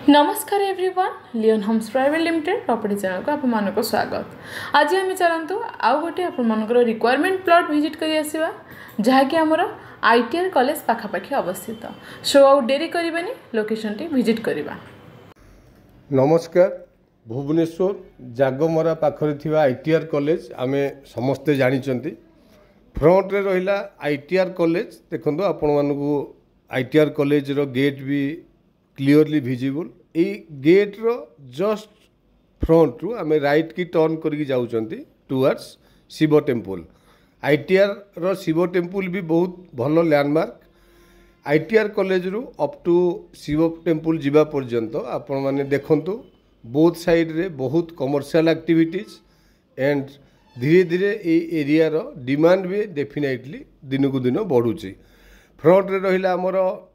नमस्कार everyone Leon Homes private limited property channel को आप मानक स्वागत। आज आम चलतु आउ गोटे आपर रिक्वायरमेंट प्लॉट विजिट कर आसवा जहाँकि आमर आईटीआर कॉलेज पाखापाखि अवस्थित। सो आउ डेरी करबानी लोकेशन टी विजिट करवा। नमस्कार। भुवनेश्वर जागमरा पाखरे थिवा आईटीआर कॉलेज आमे समस्ते जानिचंती। फ्रंट रे रहिला आईटीआर कॉलेज देखंतु आपण मानकु आईटीआर कॉलेज रो गेट भी क्लियरली विजिबल। ए गेट रो जस्ट फ्रंट रु आमे राइट की टर्न करके जाउचंती टुवर्ड्स शिव टेम्पल। आईटीआर रो शिव टेम्पल भी बहुत भलो लैंडमार्क। आईटीआर कॉलेज रु अप टू शिव टेम्पल जिबा पर्यंत आपण माने देखंतु बोथ साइड रे बहुत कमर्शियल एक्टिविटीज एंड धीरे धीरे ए एरिया रो डिमांड भी डेफिनेटली दिन को दिन बढ़ुची। फ्रंट रे रहिला हमर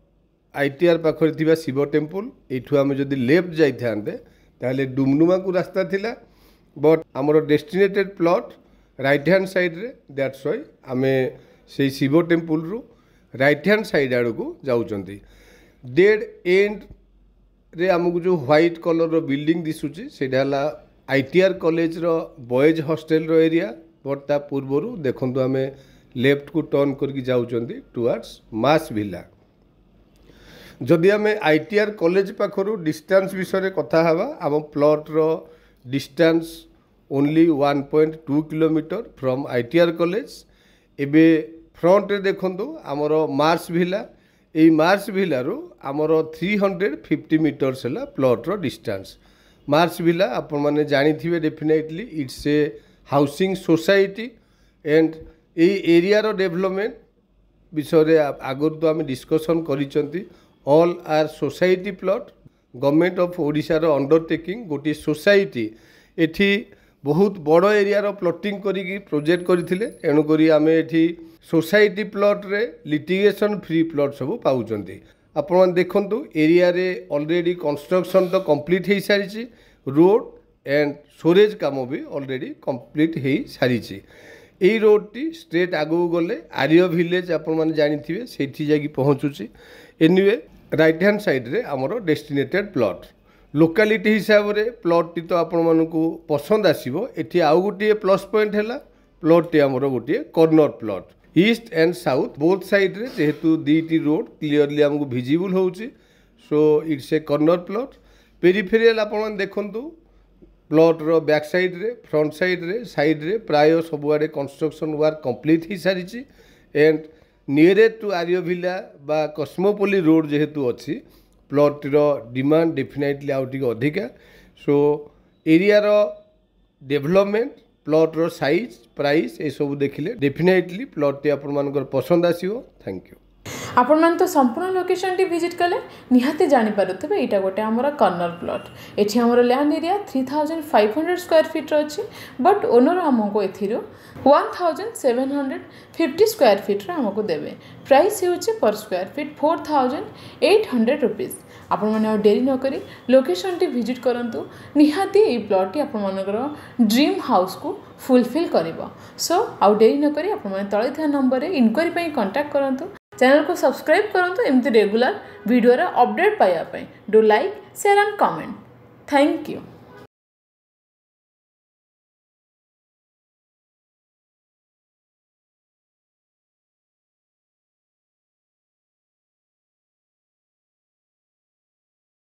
आईटीआर पाखरे थिबा शिव टेम्पल। एठू आमे जदि लेफ्ट जाई थांते ताले डुमडुमा को रास्ता थिला, बट हमर destinated plot right hand side रे। दैट्स व्हाई आमे से शिव टेम्पल रु राइट हैंड साइड आड़ को जाउचंती। डेड एंड रे हमकु जो व्हाइट कलर रो बिल्डिंग दिसुची सेटा हला आईटीआर कॉलेज रो बॉयज हॉस्टल रो एरिया। बट ता पूर्वरु देखंतु आमे लेफ्ट को टर्न करके जाउचंती टुवर्ड्स मास विला। जदि आम आईटीआर कॉलेज पाखरु डिस्टेंस विषय कथा हवा, आम प्लॉट रो distance only 1.2 kilometre from ITR college. एबे फ्रंट रे देखंतु आमर मार्स विला। ए मार्स विला रो आमर 350 मीटर्स हला प्लॉट रो डिस्टेंस। मार्स विला आपण माने जानि थिबे definitely it's a housing society and ए एरिया रो डेवलपमेंट विषय आगर तो आम डिस्कशन करिसंती। All our society plot government of Odisha रो अंडरटेकिंग गोटे सोसाइटी एठी बहुत बड़ एरिया रो प्लॉटिंग करी प्रोजेक्ट करथिले। एणु करी आमे एठी सोसाइटी प्लॉट रे लिटिगेशन फ्री प्लॉट सब पाउचंती। आपण देखंतु एरिया रे ऑलरेडी कंस्ट्रक्शन तो कंप्लीट हे सारिची। रोड एंड स्टोरेज काम भी ऑलरेडी कंप्लीट हे सारिची। ए रोड टी स्ट्रेट आगु गले आर्य विलेज आपण माने जानि थिबे सेठी जाकी पहुंचुची। एनीवे राइट हैंड साइड रे हमरो डेस्टिनेटेड प्लॉट लोकालिटी हिसाब रे प्लॉट टी तो आपण मानकु पसंद आसीबो। एठी आउ गोटे प्लस पॉइंट हैला प्लॉट टी हमरो गोटे corner plot east and south both side रे जेहेतु दीटी रोड क्लियरली हमकु विजिबल होउची। So it's a corner plot. Peripheral आपण देखंतु प्लॉट रो बैक साइड रे फ्रंट साइड रे प्राय सबुआडे कंस्ट्रक्शन वर्क कंप्लीट ही सारिची। And nearest to Arya villa बा कस्मोपोली रोड जेहेतु अच्छी प्लॉट रो डिमांड डेफिनेटली आउ टिके अधिका। सो एरिया रो डेवलपमेंट प्लॉट रो साइज प्राइस ए सब देखिले डेफिनेटली प्लॉट टी आपण मानकर पसंद आसीबो। Thank you. आपण मान तो संपूर्ण लोकेशन टी विजिट कले निहाती जानि पारुथबे एटा गोटे हमर कॉर्नर प्लॉट। एठी हमर लैंड एरिया 3500 स्क्वायर फीट रो अछि, बट ओनर हमको एथिरो 1750 स्क्वायर फीट रे हमको देबे। प्राइस होछि पर स्क्वायर फीट 4800 रुपीस। आपण माने डेरी न करी लोकेशन टी विजिट करंतु। निहाती ए प्लॉट टी आपण मानकर ड्रीम हाउस को फुलफिल करिवो। सो आउ डेरी न करी आपण माने तळे थिया नंबर रे इंक्वायरी पई कांटेक्ट करंतु। चैनल को सब्सक्राइब करंतु एमती रेगुलर वीडियो रा अपडेट पाया पई। Do like share and comment. Thank you.